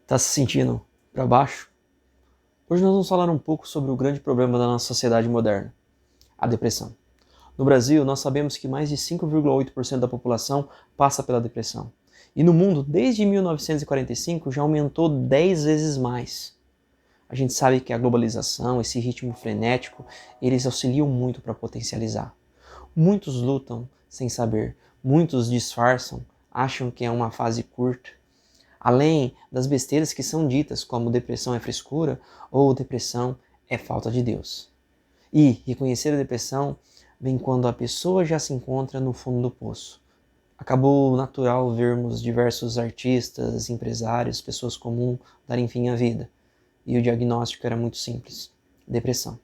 Tá se sentindo para baixo? Hoje nós vamos falar um pouco sobre o grande problema da nossa sociedade moderna, a depressão. No Brasil, nós sabemos que mais de 5,8% da população passa pela depressão. E no mundo, desde 1945, já aumentou 10 vezes mais. A gente sabe que a globalização, esse ritmo frenético, eles auxiliam muito para potencializar. Muitos lutam sem saber, muitos disfarçam, acham que é uma fase curta. Além das besteiras que são ditas, como depressão é frescura ou depressão é falta de Deus. E reconhecer a depressão vem quando a pessoa já se encontra no fundo do poço. Acabou natural vermos diversos artistas, empresários, pessoas comuns darem fim à vida. E o diagnóstico era muito simples: depressão.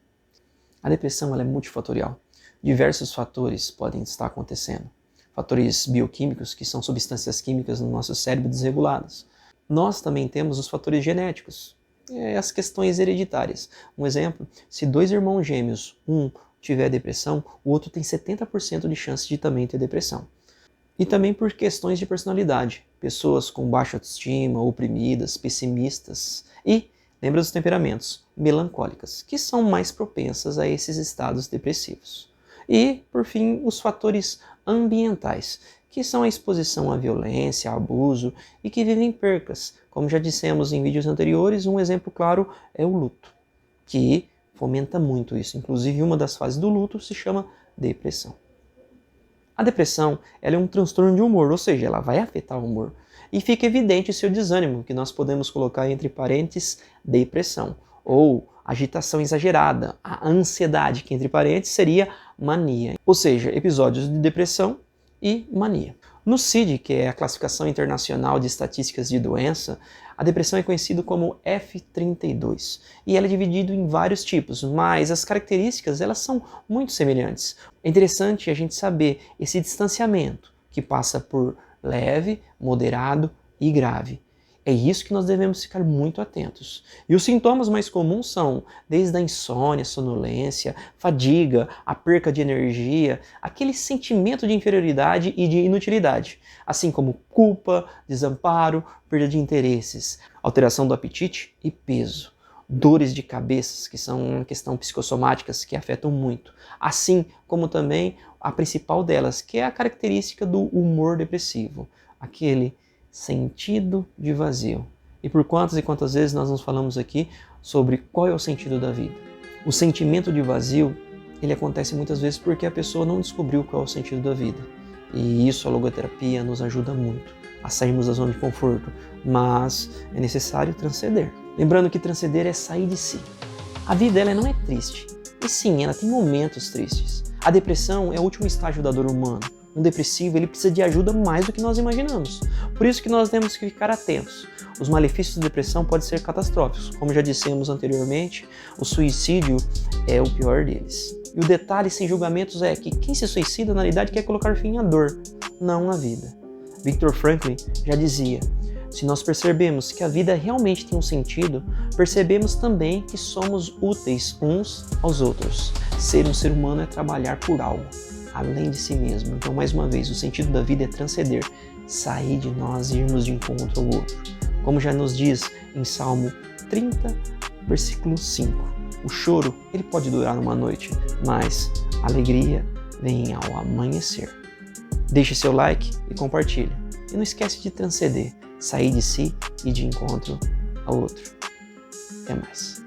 A depressão ela é multifatorial. Diversos fatores podem estar acontecendo. Fatores bioquímicos, que são substâncias químicas no nosso cérebro desreguladas. Nós também temos os fatores genéticos, as questões hereditárias. Um exemplo, se dois irmãos gêmeos, um tiver depressão, o outro tem 70% de chance de também ter depressão. E também por questões de personalidade. Pessoas com baixa autoestima, oprimidas, pessimistas e, lembra dos temperamentos, melancólicas, que são mais propensas a esses estados depressivos. E, por fim, os fatores ambientais, que são a exposição à violência, a abuso e que vivem percas. Como já dissemos em vídeos anteriores, um exemplo claro é o luto, que fomenta muito isso. Inclusive, uma das fases do luto se chama depressão. A depressão ela é um transtorno de humor, ou seja, ela vai afetar o humor. E fica evidente o seu desânimo, que nós podemos colocar entre parênteses depressão, ou agitação exagerada, a ansiedade, que entre parênteses seria mania. Ou seja, episódios de depressão e mania. No CID, que é a Classificação Internacional de Estatísticas de Doença, a depressão é conhecida como F32 e ela é dividida em vários tipos, mas as características elas são muito semelhantes. É interessante a gente saber esse distanciamento que passa por leve, moderado e grave. É isso que nós devemos ficar muito atentos. E os sintomas mais comuns são desde a insônia, sonolência, fadiga, a perca de energia, aquele sentimento de inferioridade e de inutilidade, assim como culpa, desamparo, perda de interesses, alteração do apetite e peso, dores de cabeça, que são uma questão psicossomáticas que afetam muito, assim como também a principal delas, que é a característica do humor depressivo, aquele sentido de vazio. E por quantas e quantas vezes nós nos falamos aqui sobre qual é o sentido da vida? O sentimento de vazio, ele acontece muitas vezes porque a pessoa não descobriu qual é o sentido da vida. E isso a logoterapia nos ajuda muito a sairmos da zona de conforto, mas é necessário transcender. Lembrando que transcender é sair de si. A vida ela não é triste, e sim, ela tem momentos tristes. A depressão é o último estágio da dor humana. Um depressivo ele precisa de ajuda mais do que nós imaginamos. Por isso que nós temos que ficar atentos. Os malefícios da depressão podem ser catastróficos. Como já dissemos anteriormente, o suicídio é o pior deles. E o detalhe sem julgamentos é que quem se suicida na realidade quer colocar fim à dor, não à vida. Viktor Frankl já dizia: se nós percebemos que a vida realmente tem um sentido, percebemos também que somos úteis uns aos outros. Ser um ser humano é trabalhar por algo além de si mesmo. Então, mais uma vez, o sentido da vida é transcender, sair de nós e irmos de encontro ao outro. Como já nos diz em Salmo 30, versículo 5. O choro, ele pode durar uma noite, mas a alegria vem ao amanhecer. Deixe seu like e compartilhe. E não esquece de transcender, sair de si e de encontro ao outro. Até mais.